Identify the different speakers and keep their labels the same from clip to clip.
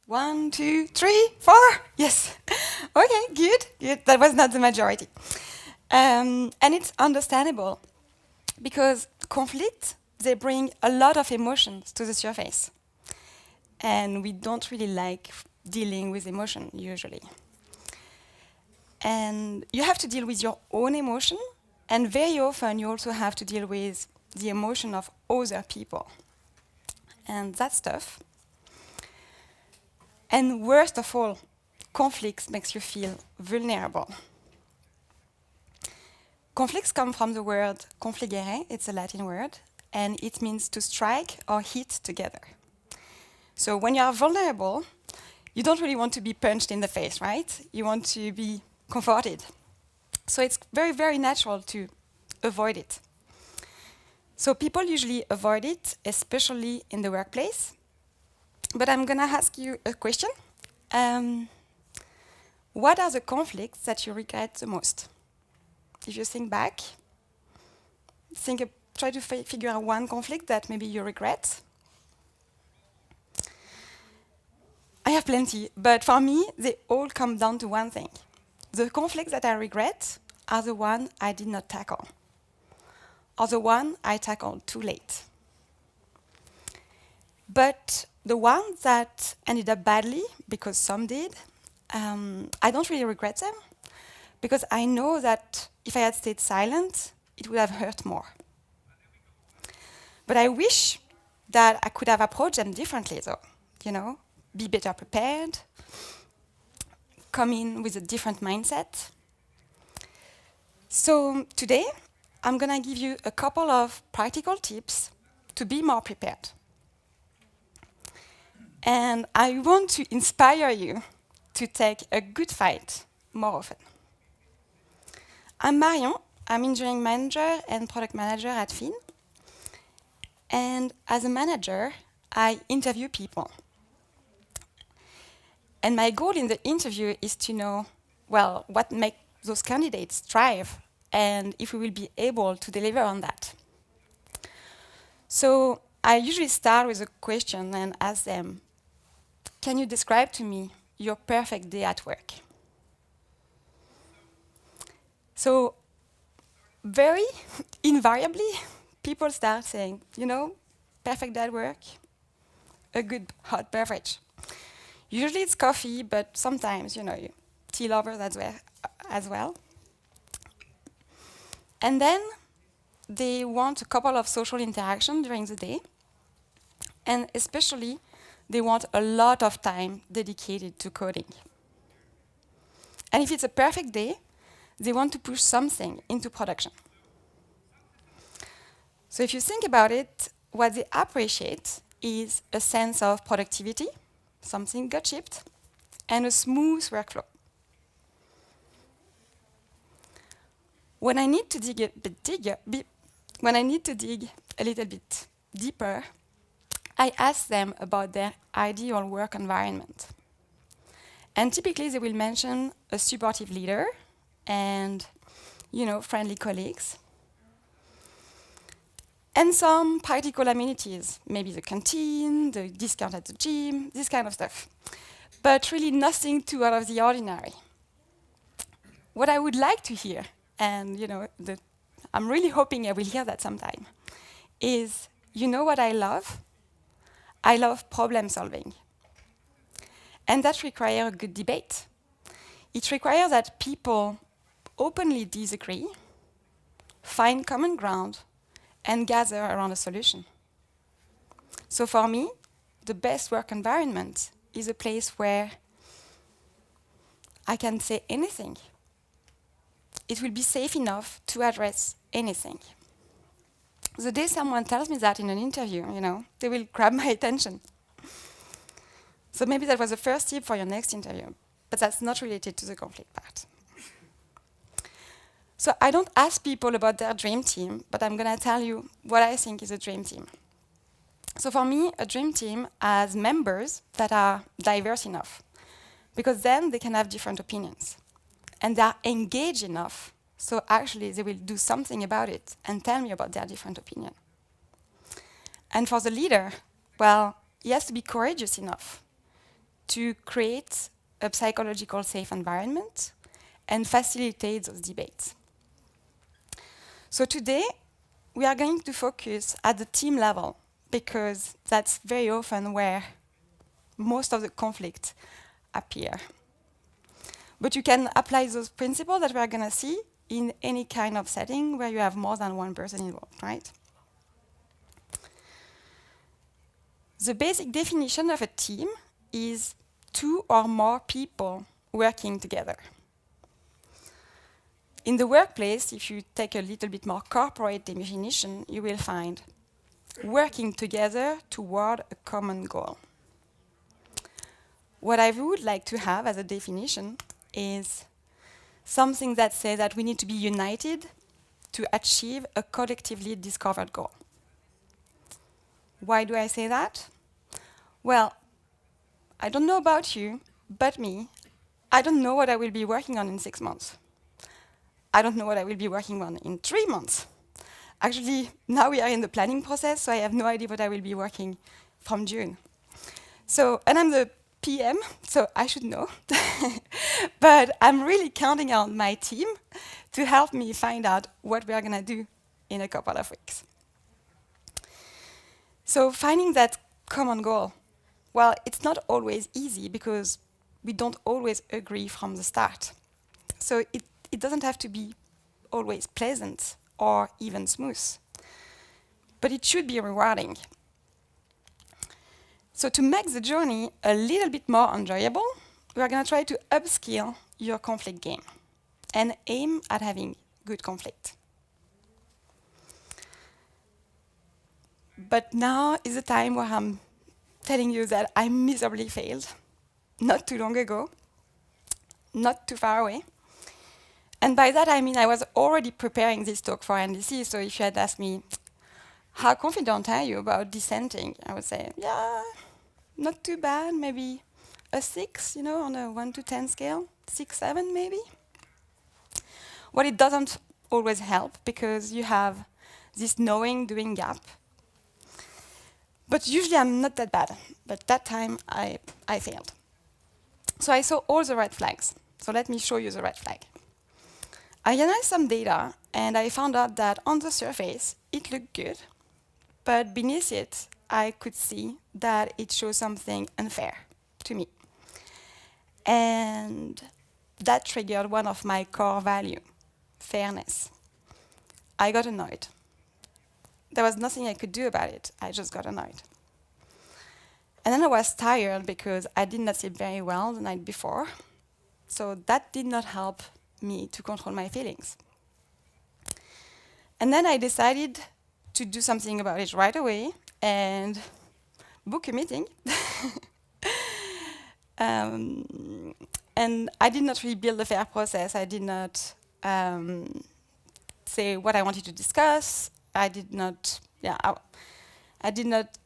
Speaker 1: 1, 2, 3, 4. Yes. Okay, good. That was not the majority. And it's understandable because conflict, they bring a lot of emotions to the surface. And we don't really like dealing with emotion usually. And you have to deal with your own emotion, and very often you also have to deal with the emotion of other people. And that's tough. And worst of all, conflicts makes you feel vulnerable. Conflicts come from the word confligere, it's a Latin word, and it means to strike or hit together. So when you are vulnerable, you don't really want to be punched in the face, right? You want to be comforted. So it's very, very natural to avoid it. So people usually avoid it, especially in the workplace. But I'm going to ask you a question. What are the conflicts that you regret the most? If you think back, try to figure out one conflict that maybe you regret. I have plenty, but for me, they all come down to one thing. The conflicts that I regret are the ones I did not tackle, or the one I tackled too late. But the ones that ended up badly, because some did, I don't really regret them, because I know that if I had stayed silent, it would have hurt more. But I wish that I could have approached them differently, though, be better prepared, come in with a different mindset. So today, I'm going to give you a couple of practical tips to be more prepared. And I want to inspire you to take a good fight more often. I'm Marion. I'm engineering manager and product manager at Fin. And as a manager, I interview people. And my goal in the interview is to know, well, what makes those candidates thrive and if we will be able to deliver on that. So I usually start with a question and ask them, can you describe to me your perfect day at work? So very invariably, people start saying, perfect day at work, a good hot beverage. Usually it's coffee, but sometimes, tea lovers as well. And then they want a couple of social interactions during the day. And especially, they want a lot of time dedicated to coding. And if it's a perfect day, they want to push something into production. So if you think about it, what they appreciate is a sense of productivity, something got shipped, and a smooth workflow. When I need to dig a little bit deeper, I ask them about their ideal work environment. And typically they will mention a supportive leader and, friendly colleagues. And some practical amenities, maybe the canteen, the discount at the gym, this kind of stuff. But really nothing too out of the ordinary. What I would like to hear, and I'm really hoping I will hear that sometime, is, what I love? I love problem solving. And that requires a good debate. It requires that people openly disagree, find common ground, and gather around a solution. So for me, the best work environment is a place where I can say anything. It will be safe enough to address anything. The day someone tells me that in an interview, they will grab my attention. So maybe that was the first tip for your next interview, but that's not related to the conflict part. So I don't ask people about their dream team, but I'm going to tell you what I think is a dream team. So for me, a dream team has members that are diverse enough, because then they can have different opinions. And they are engaged enough, so actually they will do something about it and tell me about their different opinion. And for the leader, well, he has to be courageous enough to create a psychological safe environment and facilitate those debates. So today, we are going to focus at the team level, because that's very often where most of the conflicts appear. But you can apply those principles that we are going to see in any kind of setting where you have more than one person involved, right? The basic definition of a team is 2 or more people working together. In the workplace, if you take a little bit more corporate definition, you will find working together toward a common goal. What I would like to have as a definition is something that says that we need to be united to achieve a collectively discovered goal. Why do I say that? Well, I don't know about you, but me, I don't know what I will be working on in 6 months. I don't know what I will be working on in 3 months. Actually, now we are in the planning process, so I have no idea what I will be working from June. So, and I'm the PM, so I should know. But I'm really counting on my team to help me find out what we are going to do in a couple of weeks. So finding that common goal, well, it's not always easy because we don't always agree from the start. So it doesn't have to be always pleasant or even smooth, but it should be rewarding. So to make the journey a little bit more enjoyable, we are going to try to upskill your conflict game and aim at having good conflict. But now is the time where I'm telling you that I miserably failed, not too long ago, not too far away. And by that I mean I was already preparing this talk for NDC, so if you had asked me, how confident are you about dissenting? I would say, yeah, not too bad, maybe a 6, on a 1 to 10 scale, 6, 7 maybe. Well, it doesn't always help because you have this knowing-doing gap. But usually I'm not that bad, but that time I failed. So I saw all the red flags. So let me show you the red flag. I analyzed some data and I found out that on the surface it looked good, but beneath it I could see that it shows something unfair to me. And that triggered one of my core values, fairness. I got annoyed. There was nothing I could do about it. I just got annoyed. And then I was tired because I did not sleep very well the night before. So that did not help me to control my feelings. And then I decided to do something about it right away and book a meeting. And I did not really build a fair process. I did not say what I wanted to discuss. I did not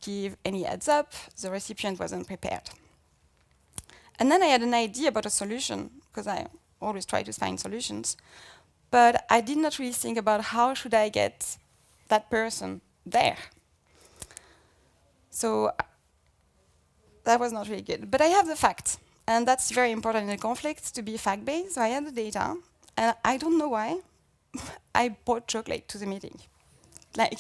Speaker 1: give any heads up. The recipient wasn't prepared. And then I had an idea about a solution, because I always try to find solutions. But I did not really think about how should I get that person there. So that was not really good. But I have the facts, and that's very important in a conflict to be fact-based. So I had the data, and I don't know why. I brought chocolate to the meeting. Like,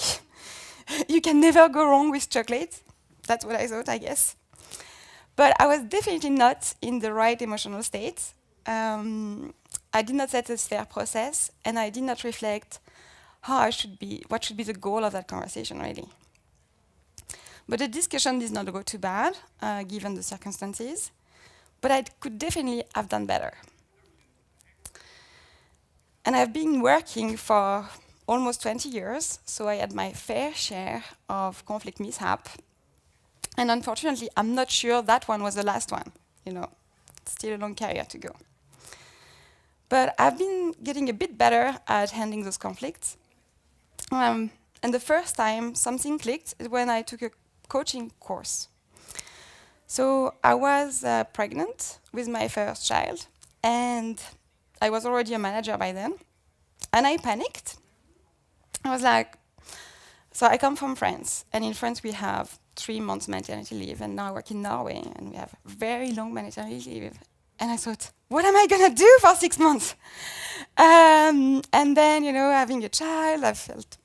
Speaker 1: you can never go wrong with chocolate. That's what I thought, I guess. But I was definitely not in the right emotional state. I did not set a fair process, and I did not reflect what should be the goal of that conversation, really. But the discussion did not go too bad, given the circumstances. But I could definitely have done better. And I've been working for almost 20 years, so I had my fair share of conflict mishap. And unfortunately, I'm not sure that one was the last one. Still a long career to go. But I've been getting a bit better at handling those conflicts. And the first time something clicked is when I took a coaching course. So I was pregnant with my first child, and I was already a manager by then. And I panicked. I was like, so I come from France, and in France we have 3 months maternity leave, and now I work in Norway, and we have very long maternity leave. And I thought, what am I gonna do for 6 months? And then, having a child, I felt,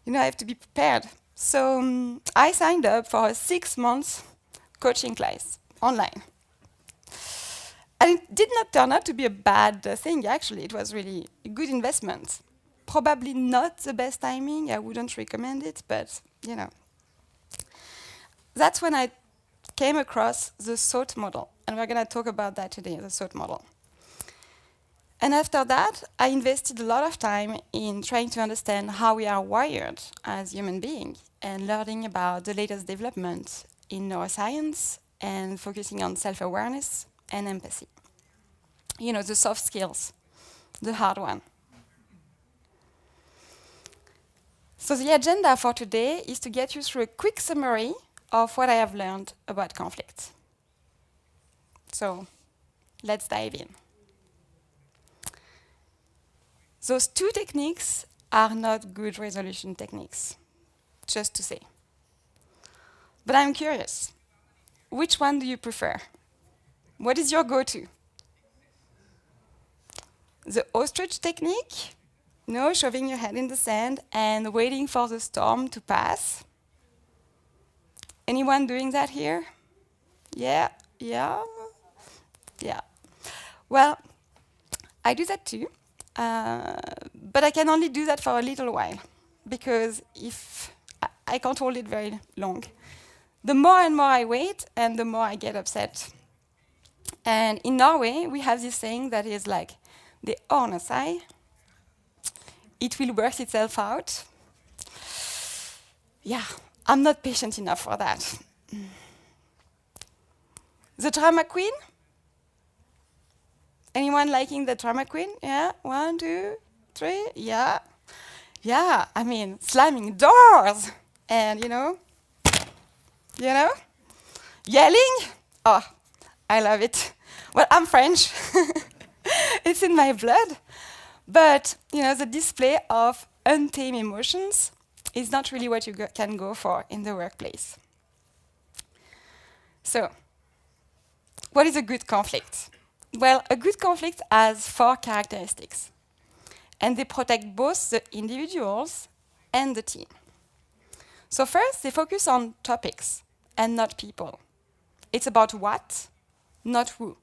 Speaker 1: I have to be prepared. So I signed up for a 6 months coaching class online. And it did not turn out to be a bad thing, actually. It was really a good investment. Probably not the best timing. I wouldn't recommend it, but, That's when I came across the SWOT model. And we're going to talk about that today, the SWOT model. And after that, I invested a lot of time in trying to understand how we are wired as human beings and learning about the latest development in neuroscience and focusing on self-awareness and empathy. The soft skills, the hard one. So the agenda for today is to get you through a quick summary of what I have learned about conflict. So let's dive in. Those 2 techniques are not good resolution techniques, just to say. But I'm curious, which one do you prefer? What is your go-to? The ostrich technique? No, shoving your head in the sand and waiting for the storm to pass? Anyone doing that here? Yeah. Well, I do that too, but I can only do that for a little while, because if I can't hold it very long. The more and more I wait, and the more I get upset. And in Norway, we have this saying that is like, det ordner seg. It will work itself out. Yeah, I'm not patient enough for that. The drama queen? Anyone liking the drama queen? Yeah, 1, 2, 3, yeah. Yeah, I mean, slamming doors and, yelling. Oh, I love it. Well, I'm French. It's in my blood. But, the display of untamed emotions is not really what you can go for in the workplace. So, what is a good conflict? Well, a good conflict has 4 characteristics. And they protect both the individuals and the team. So first, they focus on topics and not people. It's about what, not who.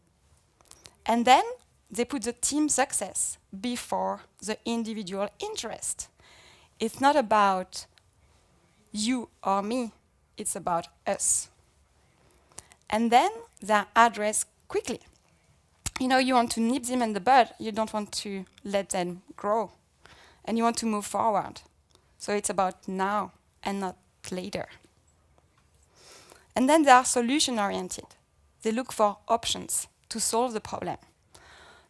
Speaker 1: And then they put the team success before the individual interest. It's not about you or me, it's about us. And then they're addressed quickly. You want to nip them in the bud, you don't want to let them grow. And you want to move forward. So it's about now and not later. And then they are solution-oriented. They look for options to solve the problem,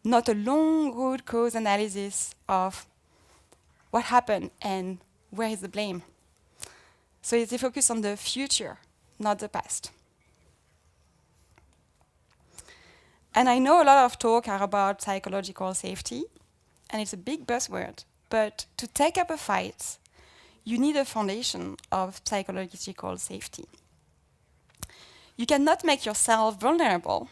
Speaker 1: not a long root cause analysis of what happened and where is the blame. So they focus on the future, not the past. And I know a lot of talk are about psychological safety, and it's a big buzzword, but to take up a fight, you need a foundation of psychological safety. You cannot make yourself vulnerable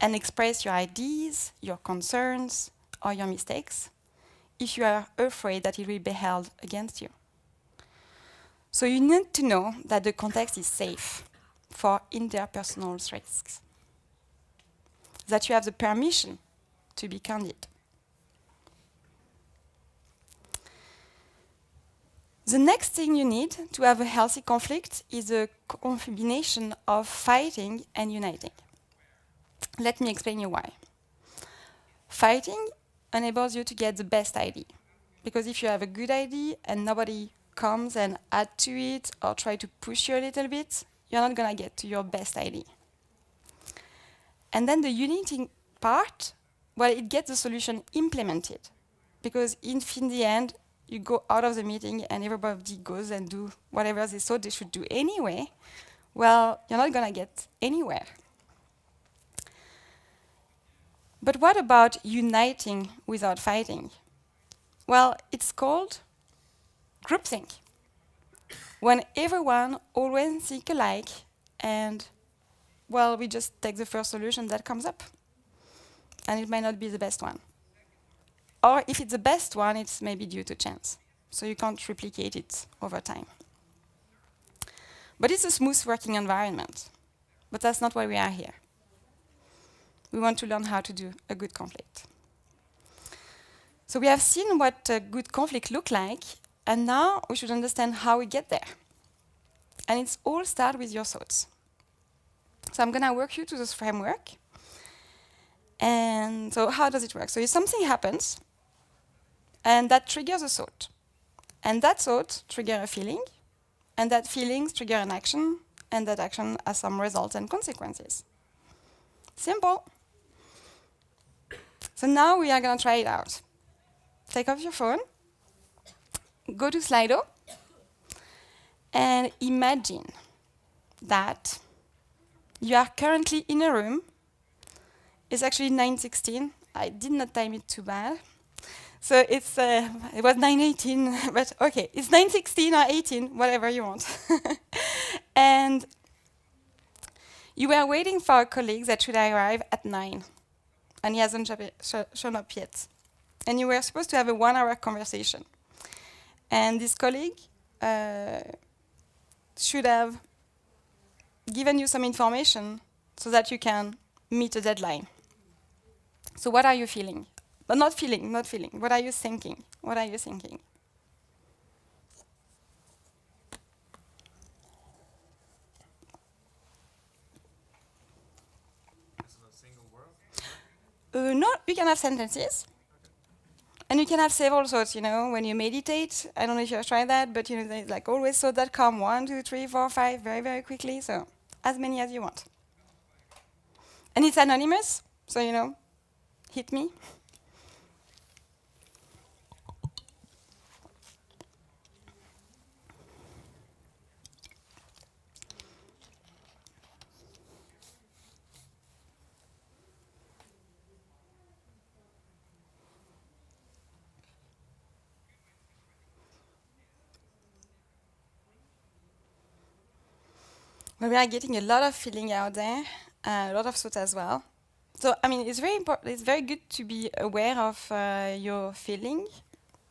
Speaker 1: and express your ideas, your concerns, or your mistakes if you are afraid that it will be held against you. So you need to know that the context is safe for interpersonal risks, that you have the permission to be candid. The next thing you need to have a healthy conflict is a combination of fighting and uniting. Let me explain you why. Fighting enables you to get the best idea. Because if you have a good idea and nobody comes and add to it or try to push you a little bit, you're not going to get to your best idea. And then the uniting part, well, it gets the solution implemented. Because if in the end, you go out of the meeting and everybody goes and do whatever they thought they should do anyway, well, you're not going to get anywhere. But what about uniting without fighting? Well, it's called groupthink. when everyone always think alike and, well, we just take the first solution that comes up. And it might not be the best one. Or if it's the best one, it's maybe due to chance. So you can't replicate it over time. But it's a smooth working environment. But that's not why we are here. We want to learn how to do a good conflict. So we have seen what a good conflict looks like, and now we should understand how we get there. And it's all start with your thoughts. So I'm going to work you to this framework. And so how does it work? So if something happens, and that triggers a thought. And that thought triggers a feeling, and that feeling triggers an action, and that action has some results and consequences. Simple. So now we are going to try it out. Take off your phone, go to Slido, and imagine that you are currently in a room. It's actually 9:16. I did not time it too bad. So it's it was 9:18, but okay, it's 9:16 or 18, whatever you want. And you were waiting for a colleague that should arrive at 9, and he hasn't shown up yet. And you were supposed to have a 1-hour conversation. And this colleague should have given you some information so that you can meet a deadline. So what are you feeling? But not feeling. What are you thinking? What are you thinking?
Speaker 2: Is it a single word?
Speaker 1: No, you can have sentences. And you can have several thoughts, you know, when you meditate. I don't know if you've tried that, but you know, there's like always thoughts that come 1, 2, 3, 4, 5 very, very quickly. So as many as you want. And it's anonymous, so you know, hit me. Well, we are getting a lot of feeling out there, a lot of thoughts as well. So, I mean, it's very important. It's very good to be aware of your feeling.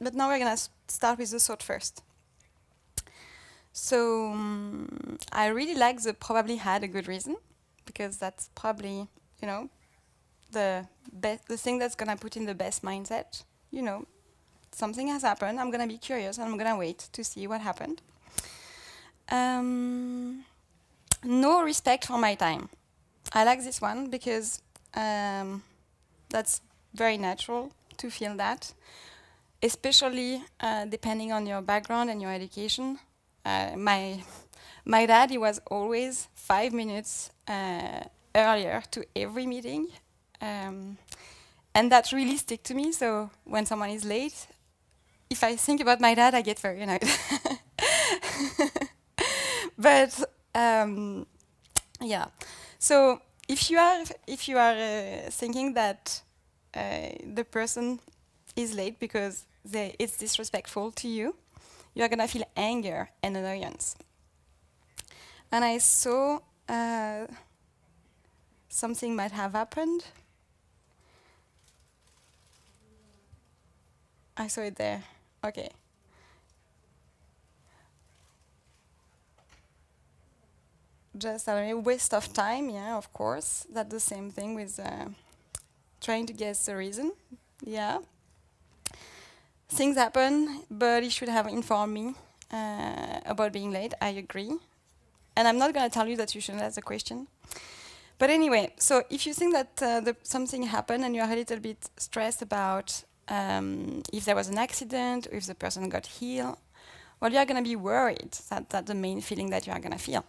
Speaker 1: But now we're going to start with the thought first. So, I really like the probably had a good reason, because that's probably, you know, the thing that's going to put in the best mindset. You know, something has happened. I'm going to be curious, and I'm going to wait to see what happened. No respect for my time. I like this one because that's very natural to feel that, especially depending on your background and your education. My dad, he was always 5 minutes earlier to every meeting, and that really stick to me. So when someone is late, if I think about my dad, I get very annoyed. But yeah, so if you are thinking that the person is late because it's disrespectful to you, you are gonna feel anger and annoyance. And I saw something might have happened. I saw it there. Okay. Just a waste of time, yeah, of course. That's the same thing with trying to guess the reason. Yeah. Things happen, but he should have informed me about being late. I agree. And I'm not going to tell you that you shouldn't ask the question. But anyway, so if you think that something happened and you're a little bit stressed about if there was an accident, or if the person got healed, well, you're going to be worried. That's the main feeling that you are going to feel.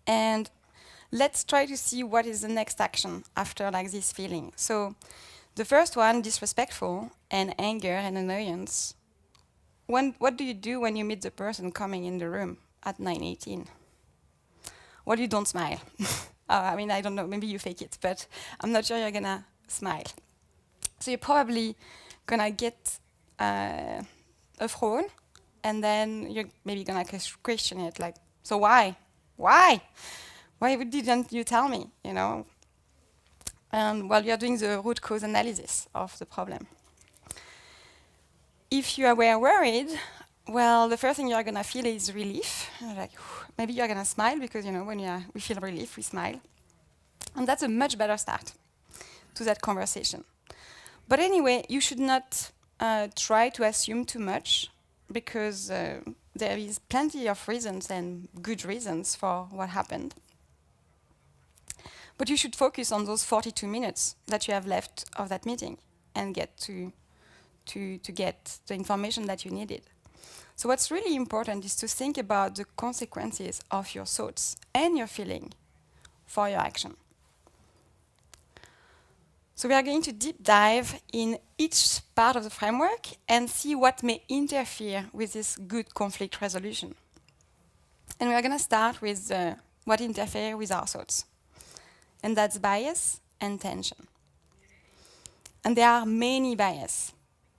Speaker 1: And let's try to see what is the next action after like this feeling. So the first one, disrespectful and anger and annoyance. What do you do when you meet the person coming in the room at 9:18? Well, you don't smile. I mean, I don't know, maybe you fake it, but I'm not sure you're gonna smile. So you're probably gonna get a phone and then you're maybe gonna question it, like, so why? Why? Why didn't you tell me, you know? And well, you're doing the root cause analysis of the problem. If you were worried, well, the first thing you're gonna feel is relief. You're like, maybe you're gonna smile because, you know, when we feel relief, we smile. And that's a much better start to that conversation. But anyway, you should not try to assume too much, because there is plenty of reasons and good reasons for what happened. But you should focus on those 42 minutes that you have left of that meeting and get to get the information that you needed. So what's really important is to think about the consequences of your thoughts and your feeling for your action. So we are going to deep dive in each part of the framework and see what may interfere with this good conflict resolution. And we are going to start with what interferes with our thoughts. And that's bias and tension. And there are many biases.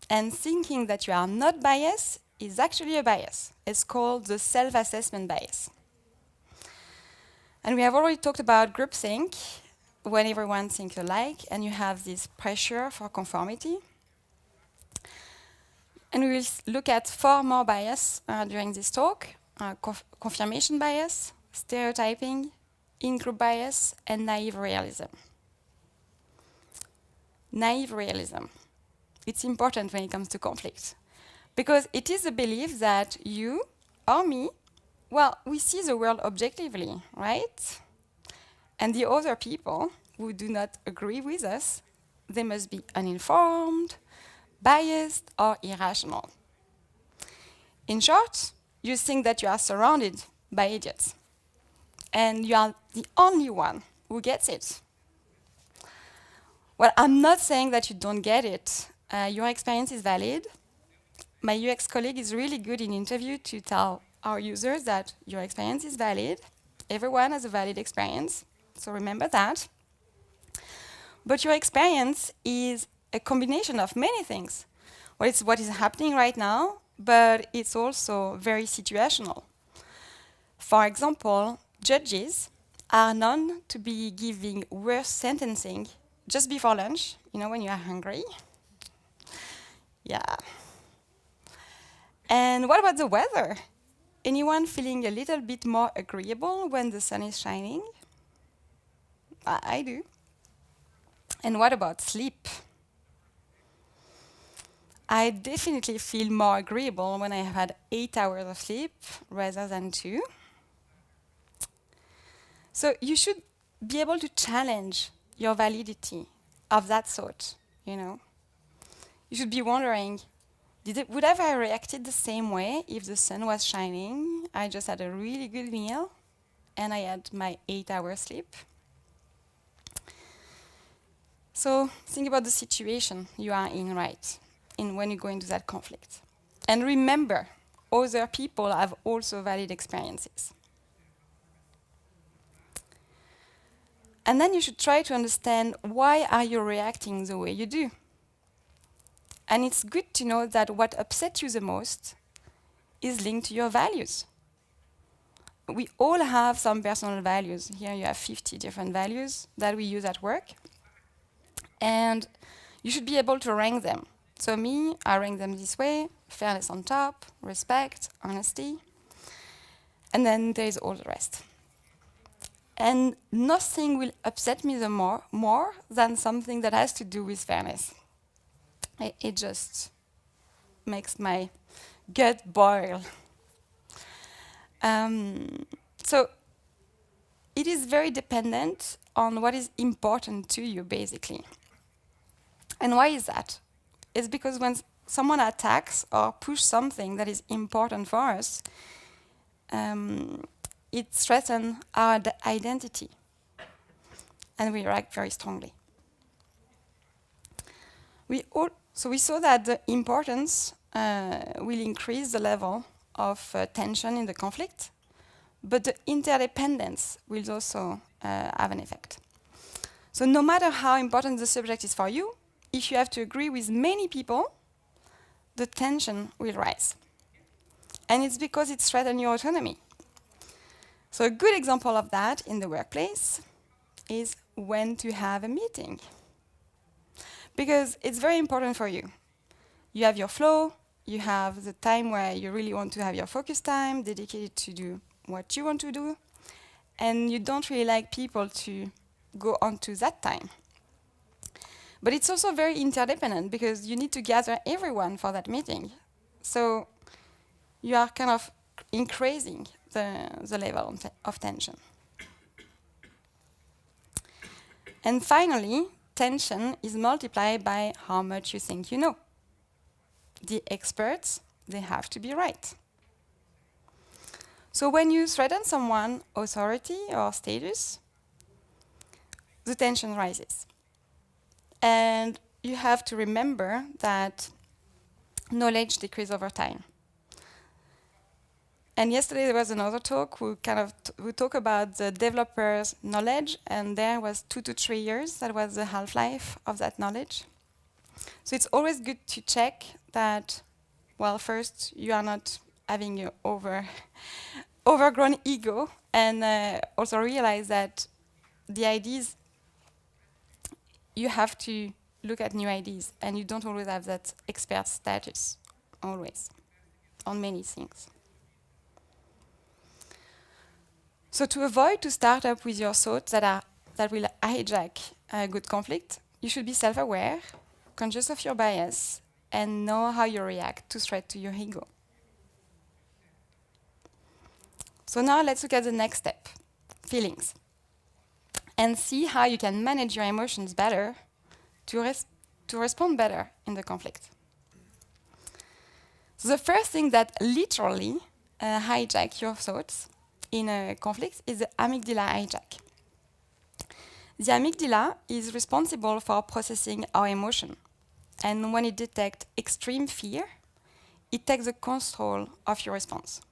Speaker 1: And thinking that you are not biased is actually a bias. It's called the self-assessment bias. And we have already talked about groupthink, when everyone thinks alike, and you have this pressure for conformity. And we will look at 4 more biases during this talk: confirmation bias, stereotyping, in-group bias, and naive realism. Naive realism. It's important when it comes to conflict, because it is the belief that you or me, well, we see the world objectively, right? And the other people who do not agree with us, they must be uninformed, biased, or irrational. In short, you think that you are surrounded by idiots, and you are the only one who gets it. Well, I'm not saying that you don't get it. Your experience is valid. My UX colleague is really good in interview to tell our users that your experience is valid. Everyone has a valid experience, so remember that. But your experience is a combination of many things. Well, it's what is happening right now, but it's also very situational. For example, judges are known to be giving worse sentencing just before lunch, you know, when you are hungry. Yeah. And what about the weather? Anyone feeling a little bit more agreeable when the sun is shining? I do. And what about sleep? I definitely feel more agreeable when I have had 8 hours of sleep rather than 2. So you should be able to challenge your validity of that thought, you know. You should be wondering, would I have reacted the same way if the sun was shining, I just had a really good meal, and I had my 8 hours sleep? So think about the situation you are in, right, when you go into that conflict. And remember, other people have also valid experiences. And then you should try to understand, why are you reacting the way you do? And it's good to know that what upsets you the most is linked to your values. We all have some personal values. Here you have 50 different values that we use at work. And you should be able to rank them. So me, I rank them this way: fairness on top, respect, honesty. And then there is all the rest. And nothing will upset me more than something that has to do with fairness. It just makes my gut boil. So it is very dependent on what is important to you, basically. And why is that? It's because when someone attacks or pushes something that is important for us, it threatens our identity, and we react very strongly. So we saw that the importance will increase the level of tension in the conflict, but the interdependence will also have an effect. So no matter how important the subject is for you, if you have to agree with many people, the tension will rise. and it's because it threatens your autonomy. So a good example of that in the workplace is when to have a meeting. Because it's very important for you. You have your flow, you have the time where you really want to have your focus time dedicated to do what you want to do, and you don't really like people to go on to that time. But it's also very interdependent because you need to gather everyone for that meeting. So you are kind of increasing the level of tension. And finally, tension is multiplied by how much you think you know. The experts, they have to be right. So when you threaten someone, authority or status, the tension rises. And you have to remember that knowledge decreases over time. And yesterday there was another talk who talked about the developer's knowledge, and there was 2 to 3 years. That was the half-life of that knowledge. So it's always good to check that, well, first you are not having an overgrown ego, and also realize that the ideas, you have to look at new ideas, and you don't always have that expert status, always, on many things. So to avoid to start up with your thoughts that will hijack a good conflict, you should be self-aware, conscious of your bias, and know how you react to threat to your ego. So now let's look at the next step, feelings, and see how you can manage your emotions better to respond better in the conflict. So the first thing that literally hijack your thoughts in a conflict is the amygdala hijack. The amygdala is responsible for processing our emotion. And when it detects extreme fear, it takes the control of your response.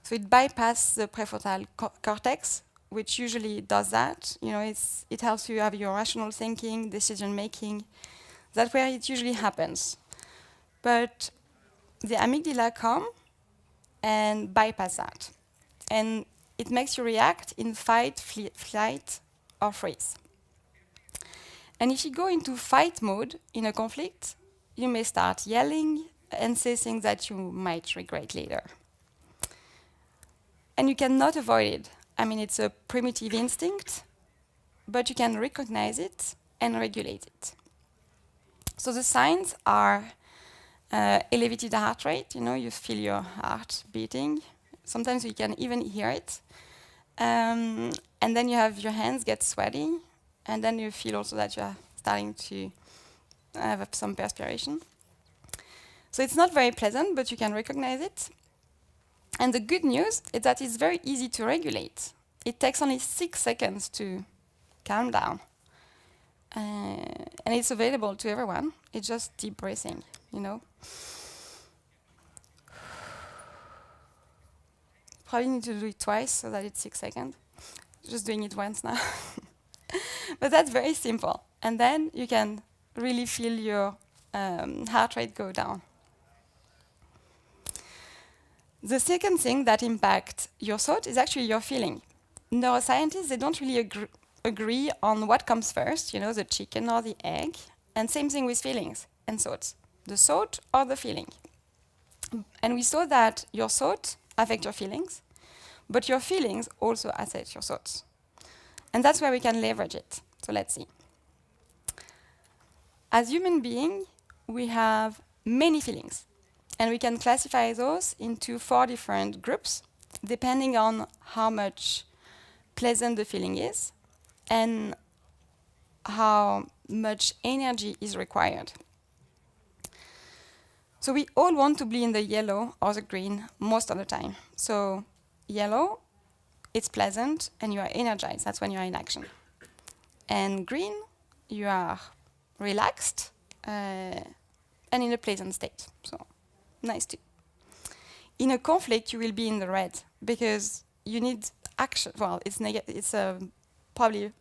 Speaker 1: So it bypasses the prefrontal cortex, which usually does that. It helps you have your rational thinking, decision making. That's where it usually happens. But the amygdala comes and bypass that. And it makes you react in fight, flight, or freeze. And if you go into fight mode in a conflict, you may start yelling and say things that you might regret later. And you cannot avoid it. I mean, it's a primitive instinct, but you can recognize it and regulate it. So the signs are elevated heart rate. You feel your heart beating. Sometimes you can even hear it. And then you have your hands get sweaty, and then you feel also that you are starting to have some perspiration. So it's not very pleasant, but you can recognize it. And the good news is that it's very easy to regulate. It takes only 6 seconds to calm down. And it's available to everyone. It's just deep breathing, Probably need to do it twice so that it's 6 seconds. Just doing it once now. But that's very simple. And then you can really feel your heart rate go down. The second thing that impacts your thought is actually your feeling. Neuroscientists, they don't really agree on what comes first, the chicken or the egg. And same thing with feelings and thoughts. The thought or the feeling. And we saw that your thought affect your feelings, but your feelings also affect your thoughts. And that's where we can leverage it. So let's see. As human beings, we have many feelings, and we can classify those into 4 different groups, depending on how much pleasant the feeling is and how much energy is required. So we all want to be in the yellow or the green most of the time. So yellow, it's pleasant and you are energized. That's when you are in action. And green, you are relaxed and in a pleasant state. So nice too. In a conflict, you will be in the red because you need action. Well, it's probably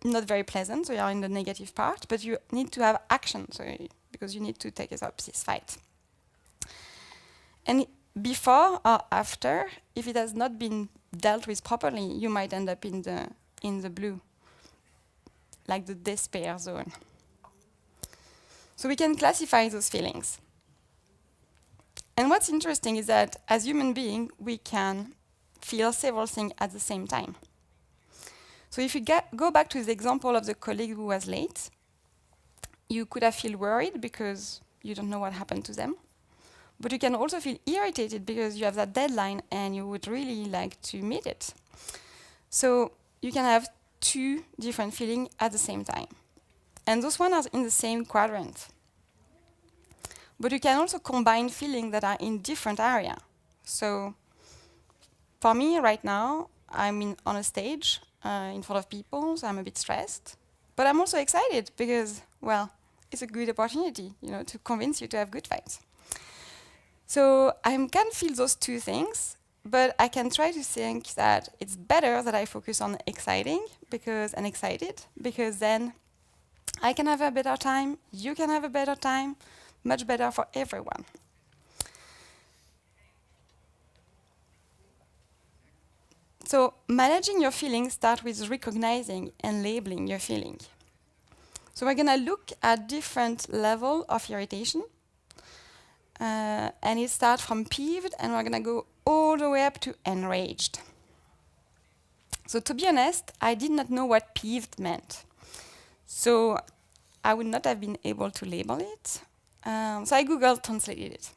Speaker 1: not very pleasant, so you are in the negative part, but you need to have action because you need to take up this fight. And before or after, if it has not been dealt with properly, you might end up in the blue, like the despair zone. So we can classify those feelings. And what's interesting is that as human beings, we can feel several things at the same time. So if you go back to the example of the colleague who was late, you could have feel worried because you don't know what happened to them. But you can also feel irritated because you have that deadline and you would really like to meet it. So you can have two different feelings at the same time. And those ones are in the same quadrant. But you can also combine feelings that are in different areas. So for me right now, I'm on a stage in front of people, so I'm a bit stressed. But I'm also excited because, well, it's a good opportunity, to convince you to have good fights. So I can feel those two things, but I can try to think that it's better that I focus on exciting and excited, because then I can have a better time, you can have a better time, much better for everyone. So managing your feelings starts with recognizing and labeling your feeling. So we're going to look at different levels of irritation. And it starts from peeved, and we're going to go all the way up to enraged. So to be honest, I did not know what peeved meant. So I would not have been able to label it. So I Google translated it.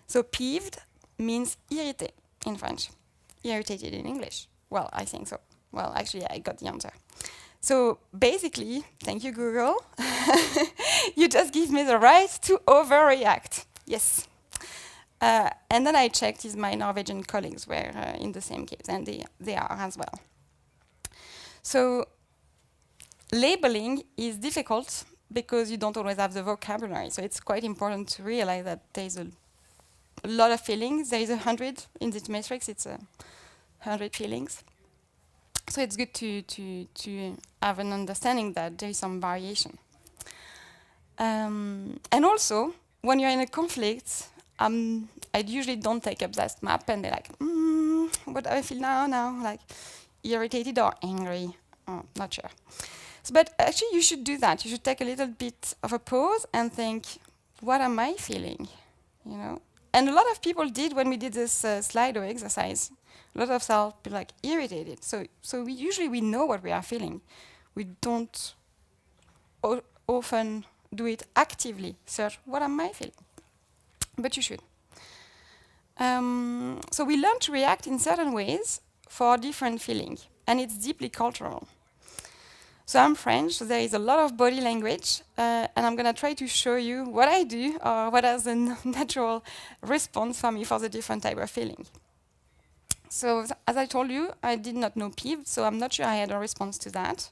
Speaker 1: So peeved means irrité in French. Irritated in English. Well, I think so. Well, actually, I got the answer. So basically, thank you, Google. You just give me the right to overreact. Yes. And then I checked if my Norwegian colleagues were in the same case, and they are as well. So labeling is difficult because you don't always have the vocabulary. So it's quite important to realize that there's a lot of feelings. There is 100 in this matrix. It's 100 feelings. So it's good to have an understanding that there is some variation. And also, when you're in a conflict, I usually don't take up that map and they're like, what do I feel now? Like irritated or angry? Oh, not sure. So, but actually, you should do that. You should take a little bit of a pause and think, what am I feeling? And a lot of people did when we did this Slido exercise. A lot of us are like irritated. So we usually know what we are feeling. We don't often do it actively. Search, what am I feeling? But you should. So we learn to react in certain ways for different feelings, and it's deeply cultural. So I'm French, so there is a lot of body language, and I'm going to try to show you what I do or what is a natural response for me for the different type of feeling. So as I told you, I did not know peeved, so I'm not sure I had a response to that.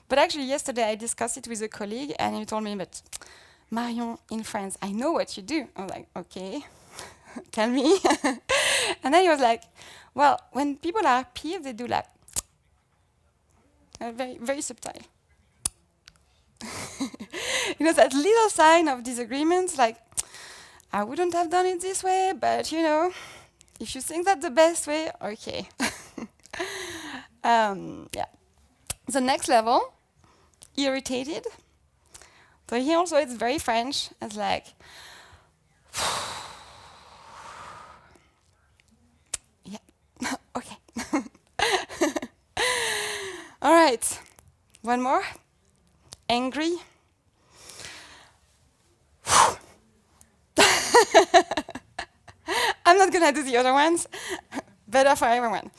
Speaker 1: But actually yesterday I discussed it with a colleague, and he told me, but Marion, in France, I know what you do. I was like, okay, tell me. And then he was like, well, when people are peeved, they do like, very, very subtle. That little sign of disagreement, like, I wouldn't have done it this way, but if you think that's the best way, okay. Yeah. The next level, irritated. So here also it's very French. It's like, yeah, okay. All right, one more. Angry. I'm not gonna do the other ones. Better for everyone.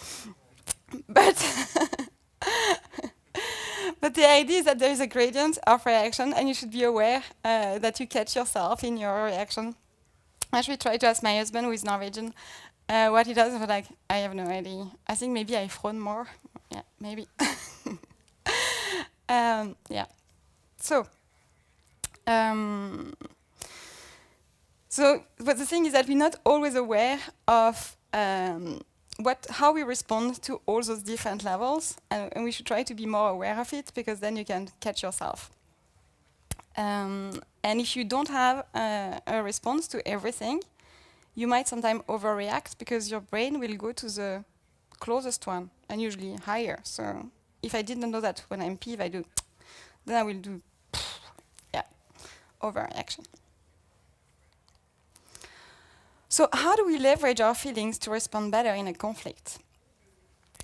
Speaker 1: But the idea is that there is a gradient of reaction, and you should be aware that you catch yourself in your reaction. I should try to ask my husband, who is Norwegian, what he does, but like, I have no idea. I think maybe I frown more. Yeah, maybe. Yeah. So, but the thing is that we're not always aware of how we respond to all those different levels, and we should try to be more aware of it, because then you can catch yourself. And if you don't have a response to everything, you might sometimes overreact because your brain will go to the closest one, and usually higher. So if I didn't know that when I'm peeved, I do, then I will do, yeah, overreaction. So how do we leverage our feelings to respond better in a conflict?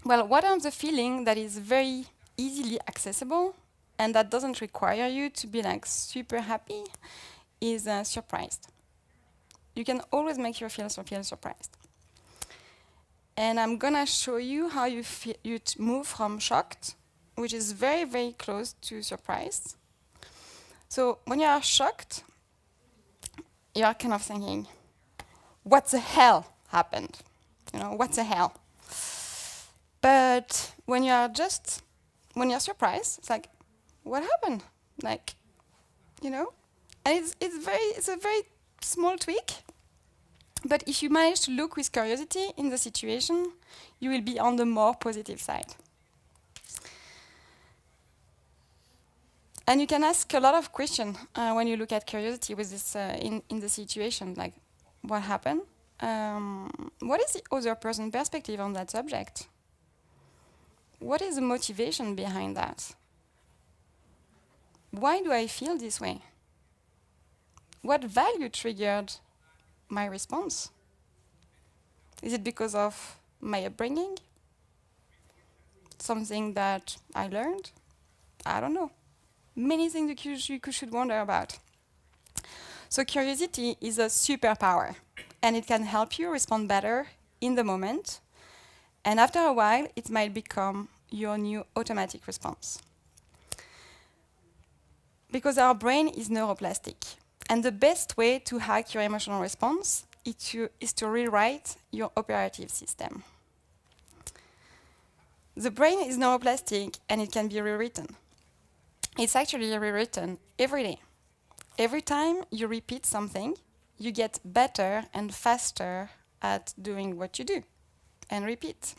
Speaker 1: Well, one of the feelings that is very easily accessible and that doesn't require you to be like super happy is surprised. You can always make your feel surprised. And I'm gonna show you how you move from shocked, which is very, very close to surprised. So when you are shocked, you are kind of thinking, what the hell happened? You know, what the hell? But when you're surprised, it's like, what happened? Like, you know? And it's a very small tweak. But if you manage to look with curiosity in the situation, you will be on the more positive side. And you can ask a lot of questions when you look at curiosity with this in the situation, like, what happened? What is the other person's perspective on that subject? What is the motivation behind that? Why do I feel this way? What value triggered my response? Is it because of my upbringing? Something that I learned? I don't know. Many things that you should wonder about. So curiosity is a superpower, and it can help you respond better in the moment. And after a while, it might become your new automatic response. Because our brain is neuroplastic. And the best way to hack your emotional response is to rewrite your operative system. The brain is neuroplastic and it can be rewritten. It's actually rewritten every day. Every time you repeat something, you get better and faster at doing what you do and repeat.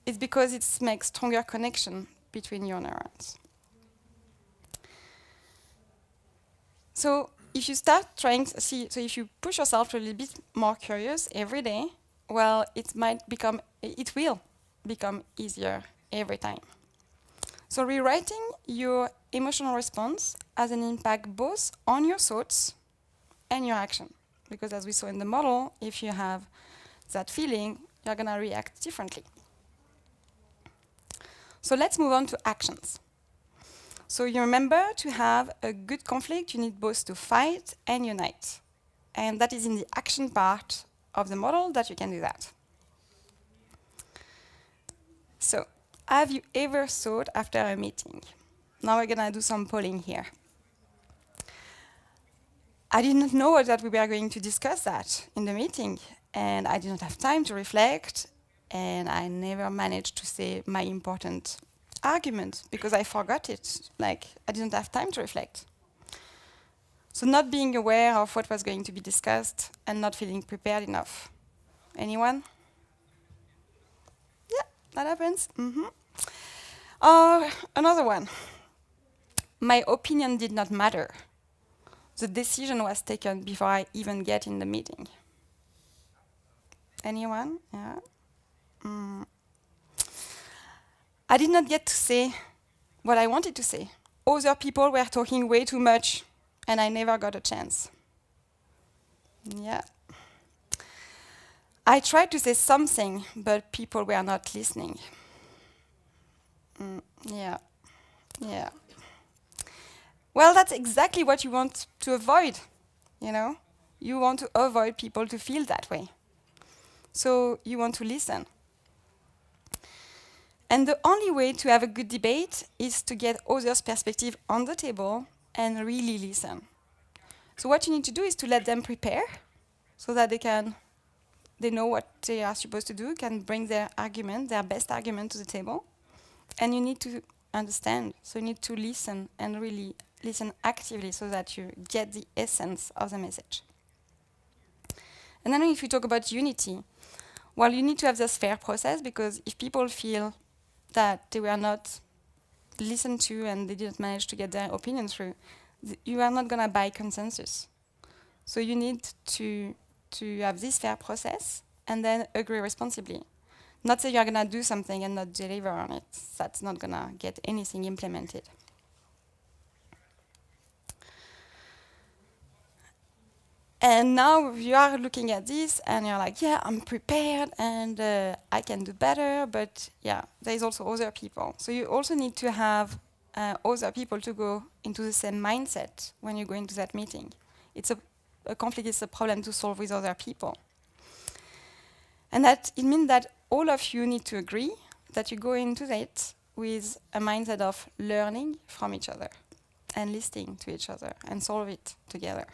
Speaker 1: It's because it makes stronger connection between your neurons. So if you start trying to see, so if you push yourself a little bit more curious every day, well, it will become easier every time. So rewriting your emotional response has an impact both on your thoughts and your action. Because as we saw in the model, if you have that feeling, you're gonna react differently. So let's move on to actions. So you remember, to have a good conflict, you need both to fight and unite. And that is in the action part of the model that you can do that. So, have you ever thought after a meeting? Now we're gonna do some polling here. I didn't know that we were going to discuss that in the meeting, and I didn't have time to reflect, and I never managed to say my important argument because I forgot it. Like, I didn't have time to reflect. So not being aware of what was going to be discussed and not feeling prepared enough. Anyone? Yeah, that happens. Another one. My opinion did not matter. The decision was taken before I even get in the meeting. Anyone? Yeah. I did not get to say what I wanted to say. Other people were talking way too much, and I never got a chance. Yeah. I tried to say something, but people were not listening. Yeah. Well, that's exactly what you want to avoid, you know? You want to avoid people to feel that way. So you want to listen. And the only way to have a good debate is to get others' perspective on the table and really listen. So what you need to do is to let them prepare so that they know what they are supposed to do, can bring their argument, their best argument to the table. And you need to understand. So you need to listen and really listen actively so that you get the essence of the message. And then if you talk about unity, well, you need to have this fair process, because if people feel that they were not listened to and they didn't manage to get their opinion through, you are not going to buy consensus. So you need to to have this fair process and then agree responsibly. Not say you're going to do something and not deliver on it. That's not going to get anything implemented. And now you are looking at this and you're like, yeah, I'm prepared and I can do better, but yeah, there's also other people. So you also need to have other people to go into the same mindset when you go into that meeting. It's a conflict is a problem to solve with other people. And that it means that all of you need to agree that you go into that with a mindset of learning from each other and listening to each other and solve it together.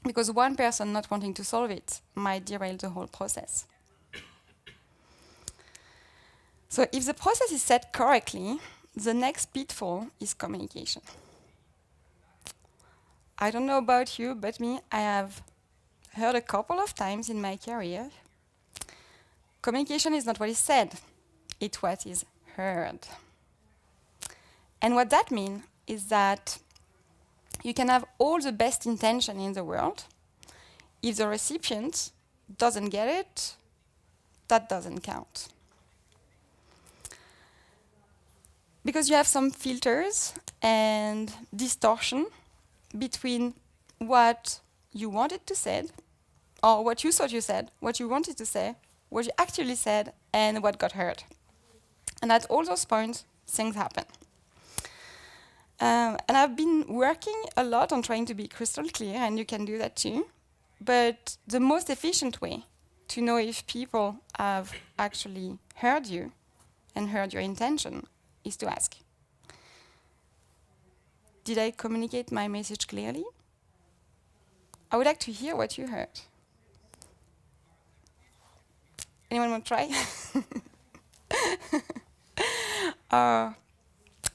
Speaker 1: Because one person not wanting to solve it might derail the whole process. So if the process is set correctly, the next pitfall is communication. I don't know about you, but me, I have heard a couple of times in my career, communication is not what is said, it's what is heard. And what that means is that you can have all the best intention in the world. If the recipient doesn't get it, that doesn't count. Because you have some filters and distortion between what you wanted to say, or what you thought you said, what you wanted to say, what you actually said, and what got heard. And at all those points, things happen. And I've been working a lot on trying to be crystal clear, and you can do that too. But the most efficient way to know if people have actually heard you and heard your intention is to ask. Did I communicate my message clearly? I would like to hear what you heard. Anyone want to try?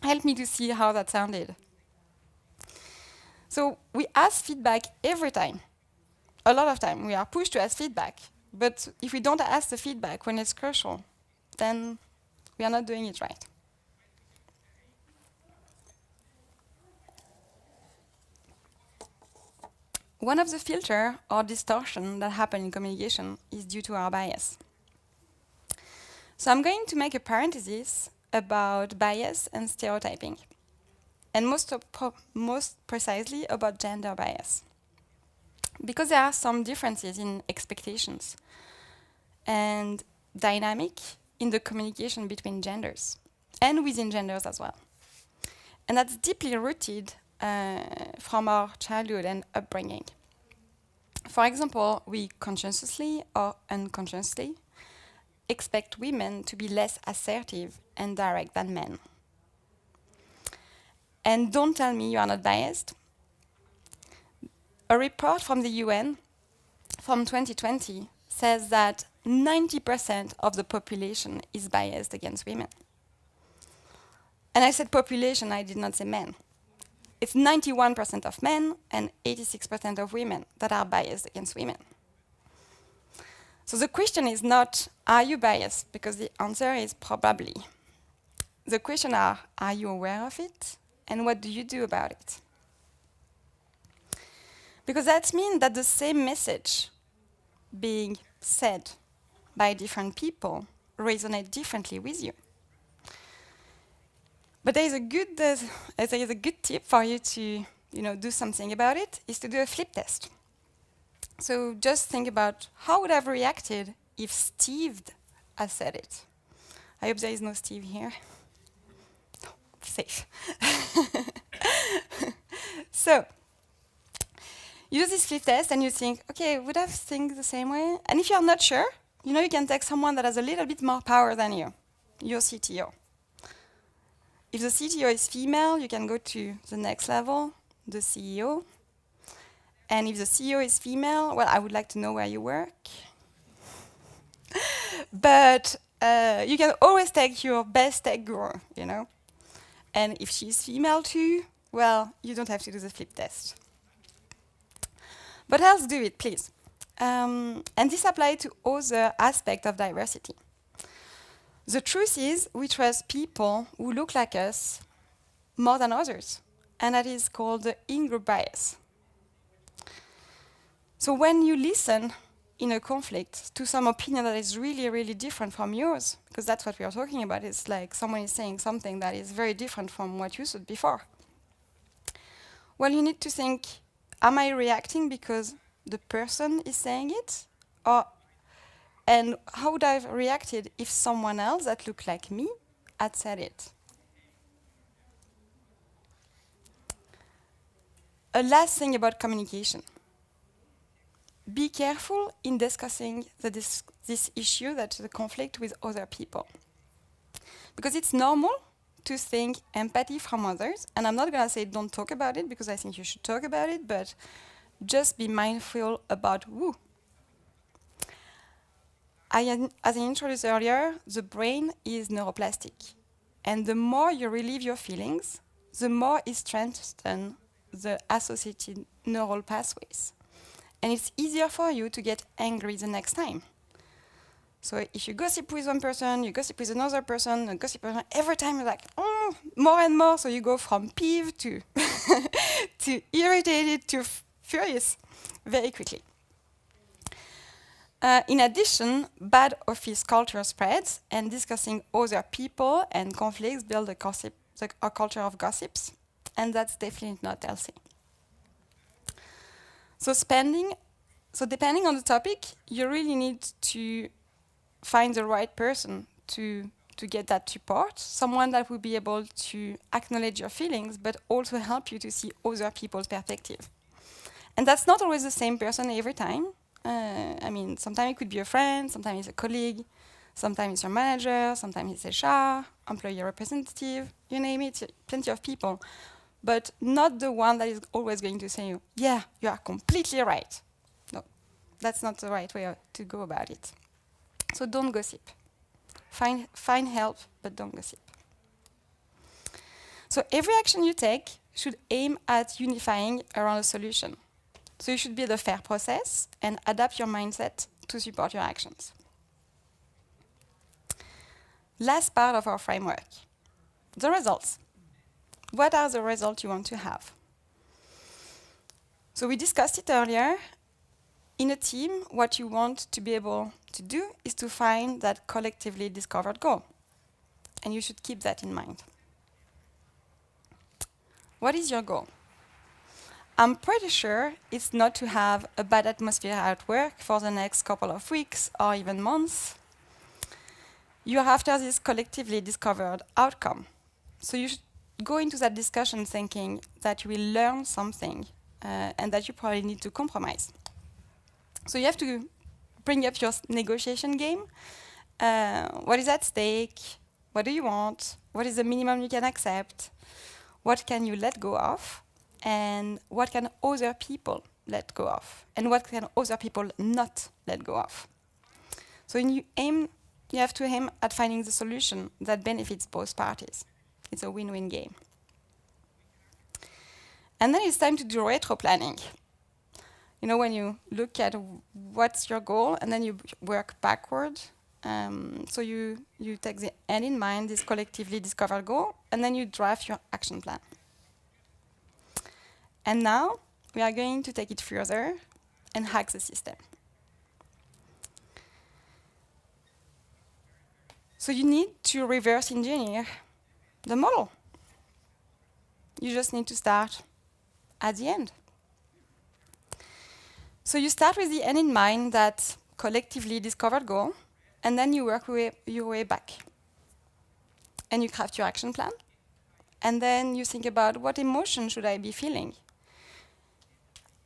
Speaker 1: Help me to see how that sounded. So we ask feedback every time. A lot of time we are pushed to ask feedback. But if we don't ask the feedback when it's crucial, then we are not doing it right. One of the filters or distortion that happen in communication is due to our bias. So I'm going to make a parenthesis about bias and stereotyping, and most precisely about gender bias. Because there are some differences in expectations and dynamic in the communication between genders, and within genders as well. And that's deeply rooted from our childhood and upbringing. For example, we consciously or unconsciously expect women to be less assertive and direct than men. And don't tell me you are not biased. A report from the UN from 2020 says that 90% of the population is biased against women. And I said population, I did not say men. It's 91% of men and 86% of women that are biased against women. So the question is not, are you biased? Because the answer is probably. The question are you aware of it? And what do you do about it? Because that means that the same message being said by different people resonate differently with you. But there is a good tip for you to do something about it, is to do a flip test. So just think about how would I have reacted if Steve had said it. I hope there is no Steve here. No, safe. So you do this flip test and you think, okay, would I think the same way? And if you're not sure, you can take someone that has a little bit more power than you, your CTO. If the CTO is female, you can go to the next level, the CEO. And if the CEO is female, well, I would like to know where you work. But you can always take your best tech guru, And if she's female too, well, you don't have to do the flip test. But else do it, please. And this applies to other aspects of diversity. The truth is, we trust people who look like us more than others. And that is called the in-group bias. So when you listen in a conflict to some opinion that is really, really different from yours, because that's what we are talking about, it's like someone is saying something that is very different from what you said before. Well, you need to think, am I reacting because the person is saying it? And how would I have reacted if someone else that looked like me had said it? A last thing about communication. Be careful in discussing this issue, that the conflict, with other people. Because it's normal to think empathy from others, and I'm not going to say don't talk about it, because I think you should talk about it, but just be mindful about who. As I introduced earlier, the brain is neuroplastic. And the more you relieve your feelings, the more it strengthens the associated neural pathways. And it's easier for you to get angry the next time. So if you gossip with one person, you gossip with another person, every time you're like, oh, more and more, so you go from peeved to, to irritated to furious very quickly. In addition, bad office culture spreads, and discussing other people and conflicts build a culture of gossips, and that's definitely not healthy. So depending on the topic, you really need to find the right person to get that support, someone that will be able to acknowledge your feelings, but also help you to see other people's perspective. And that's not always the same person every time. I mean, sometimes it could be a friend, sometimes it's a colleague, sometimes it's your manager, sometimes it's HR, employee representative, you name it, plenty of people. But not the one that is always going to say, yeah, you are completely right. No, that's not the right way to go about it. So don't gossip. Find help, but don't gossip. So every action you take should aim at unifying around a solution. So you should build a fair process and adapt your mindset to support your actions. Last part of our framework, the results. What are the results you want to have? So we discussed it earlier. In a team, what you want to be able to do is to find that collectively discovered goal. And you should keep that in mind. What is your goal? I'm pretty sure it's not to have a bad atmosphere at work for the next couple of weeks or even months. You're after this collectively discovered outcome. So you should go into that discussion thinking that you will learn something and that you probably need to compromise. So you have to bring up your negotiation game. What is at stake? What do you want? What is the minimum you can accept? What can you let go of? And what can other people let go of? And what can other people not let go of? So you have to aim at finding the solution that benefits both parties. It's a win-win game. And then it's time to do retro planning. You know, when you look at what's your goal, and then you work backward. So you take the end in mind, this collectively discovered goal, and then you draft your action plan. And now we are going to take it further and hack the system. So you need to reverse engineer the model. You just need to start at the end. So you start with the end in mind, that collectively discovered goal, and then you work your way back. And you craft your action plan. And then you think about, what emotion should I be feeling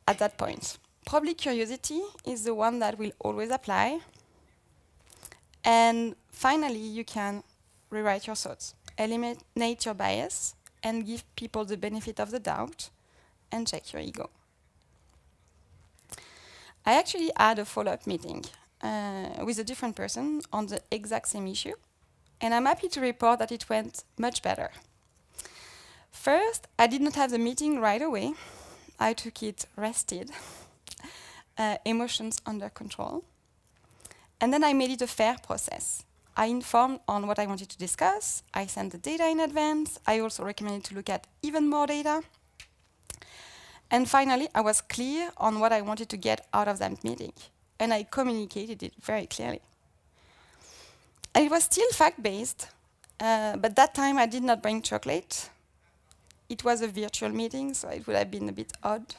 Speaker 1: at that point? Probably curiosity is the one that will always apply. And finally, you can rewrite your thoughts, eliminate your bias, and give people the benefit of the doubt, and check your ego. I actually had a follow-up meeting with a different person on the exact same issue, and I'm happy to report that it went much better. First, I did not have the meeting right away. I took it rested, emotions under control. And then I made it a fair process. I informed on what I wanted to discuss. I sent the data in advance. I also recommended to look at even more data. And finally, I was clear on what I wanted to get out of that meeting, and I communicated it very clearly. And it was still fact-based, but that time I did not bring chocolate. It was a virtual meeting, so it would have been a bit odd.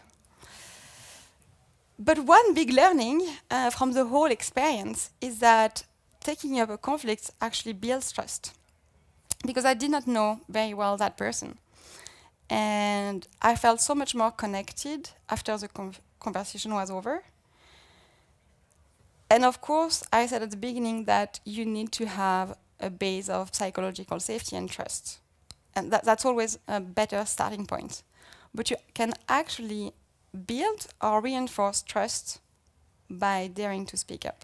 Speaker 1: But one big learning from the whole experience is that taking up a conflict actually builds trust. Because I did not know very well that person. And I felt so much more connected after the conversation was over. And of course, I said at the beginning that you need to have a base of psychological safety and trust. And that's always a better starting point. But you can actually build or reinforce trust by daring to speak up.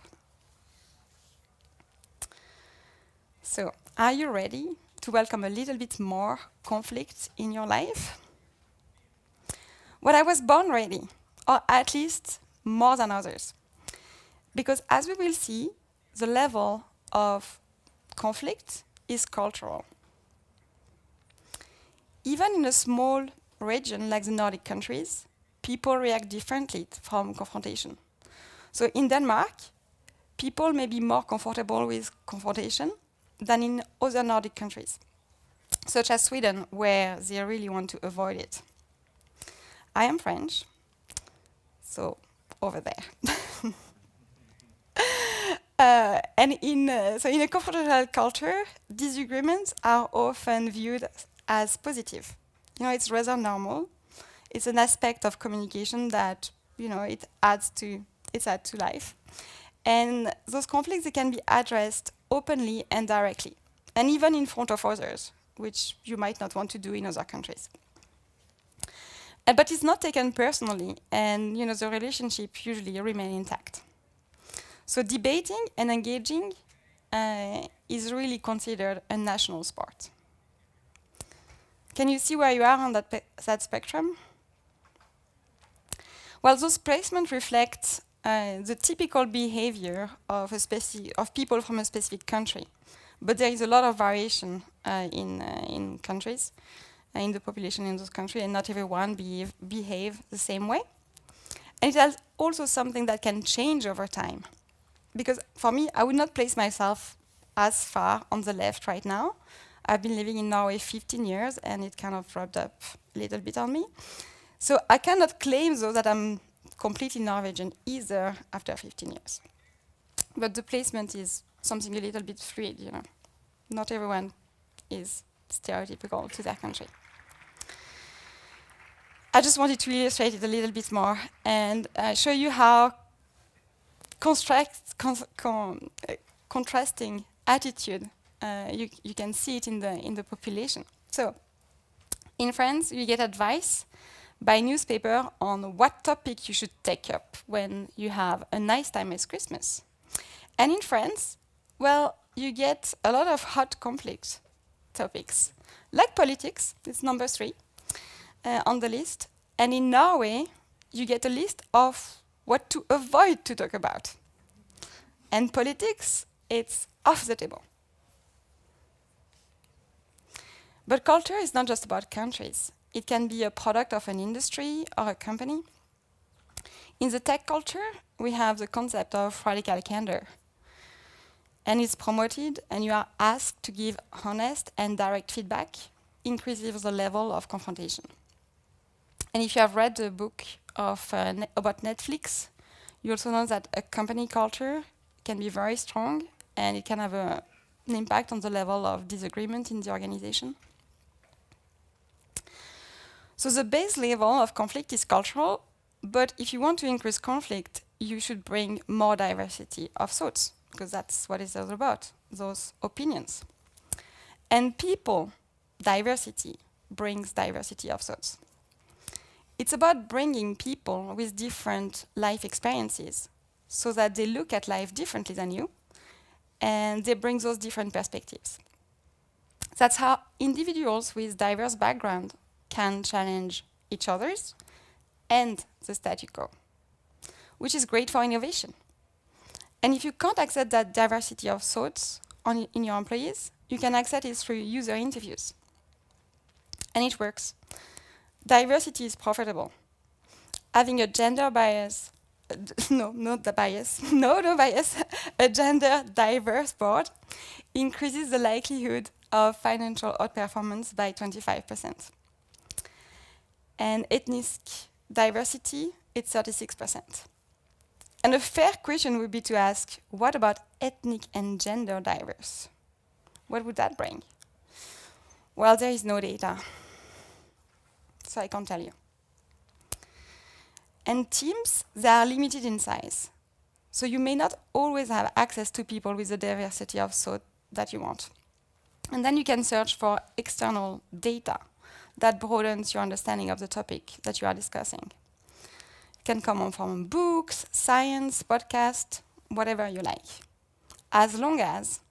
Speaker 1: So, are you ready to welcome a little bit more conflict in your life? Well, I was born ready, or at least more than others. Because as we will see, the level of conflict is cultural. Even in a small region like the Nordic countries, people react differently from confrontation. So in Denmark, people may be more comfortable with confrontation than in other Nordic countries, such as Sweden, where they really want to avoid it. I am French, so over there. And in a confrontational culture, disagreements are often viewed as positive. It's rather normal. It's an aspect of communication that it adds to life. And those conflicts, they can be addressed openly and directly, and even in front of others, which you might not want to do in other countries. But it's not taken personally, and the relationship usually remain intact. So debating and engaging is really considered a national sport. Can you see where you are on that spectrum? Well, those placements reflect the typical behavior of people from a specific country. But there is a lot of variation in countries, in the population in those countries, and not everyone behave the same way. And it is also something that can change over time. Because for me, I would not place myself as far on the left right now. I've been living in Norway 15 years, and it kind of rubbed up a little bit on me. So I cannot claim, though, that I'm completely Norwegian either after 15 years. But the placement is something a little bit fluid, Not everyone is stereotypical to their country. I just wanted to illustrate it a little bit more and show you how contrasting attitude you can see it in the population. So, in France, you get advice by newspaper on what topic you should take up when you have a nice time as Christmas. And in France, well, you get a lot of hot conflict topics, like politics, it's number 3 on the list. And in Norway, you get a list of what to avoid to talk about. And politics, it's off the table. But culture is not just about countries. It can be a product of an industry or a company. In the tech culture, we have the concept of radical candor. And it's promoted, and you are asked to give honest and direct feedback, increases the level of confrontation. And if you have read the book about Netflix, you also know that a company culture can be very strong, and it can have an impact on the level of disagreement in the organization. So the base level of conflict is cultural, but if you want to increase conflict, you should bring more diversity of thoughts, because that's what it's all about, those opinions. And people, diversity, brings diversity of thoughts. It's about bringing people with different life experiences so that they look at life differently than you, and they bring those different perspectives. That's how individuals with diverse background can challenge each other's and the status quo, which is great for innovation. And if you can't accept that diversity of thoughts in your employees, you can accept it through user interviews. And it works. Diversity is profitable. having a gender bias, no, not the bias, no bias, a gender diverse board increases the likelihood of financial outperformance by 25%. And ethnic diversity, it's 36%. And a fair question would be to ask, what about ethnic and gender diverse? What would that bring? Well, there is no data, so I can't tell you. And teams, they are limited in size. So you may not always have access to people with the diversity of thought that you want. And then you can search for external data that broadens your understanding of the topic that you are discussing. It can come from books, science, podcasts, whatever you like. As long as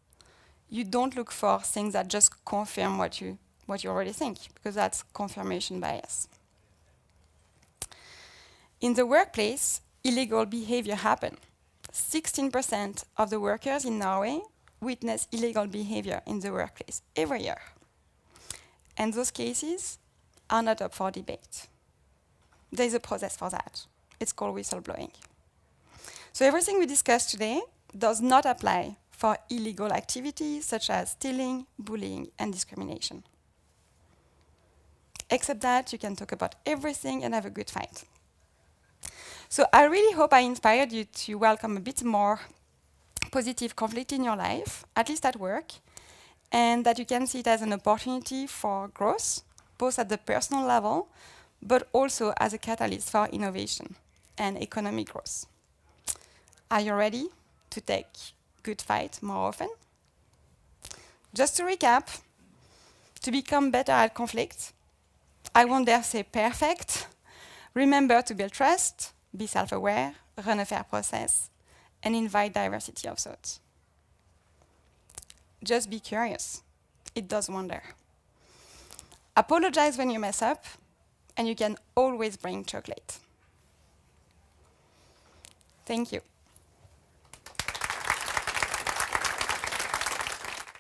Speaker 1: you don't look for things that just confirm what you already think, because that's confirmation bias. In the workplace, illegal behavior happens. 16% of the workers in Norway witness illegal behavior in the workplace every year. And those cases are not up for debate. There is a process for that. It's called whistleblowing. So everything we discussed today does not apply for illegal activities such as stealing, bullying, and discrimination. Except that you can talk about everything and have a good fight. So I really hope I inspired you to welcome a bit more positive conflict in your life, at least at work, and that you can see it as an opportunity for growth, both at the personal level, but also as a catalyst for innovation and economic growth. Are you ready to take good fight more often? Just to recap, to become better at conflict, I won't dare say perfect. Remember to build trust, be self-aware, run a fair process, and invite diversity of thought. Just be curious. It does wonder. Apologize when you mess up, and you can always bring chocolate. Thank you.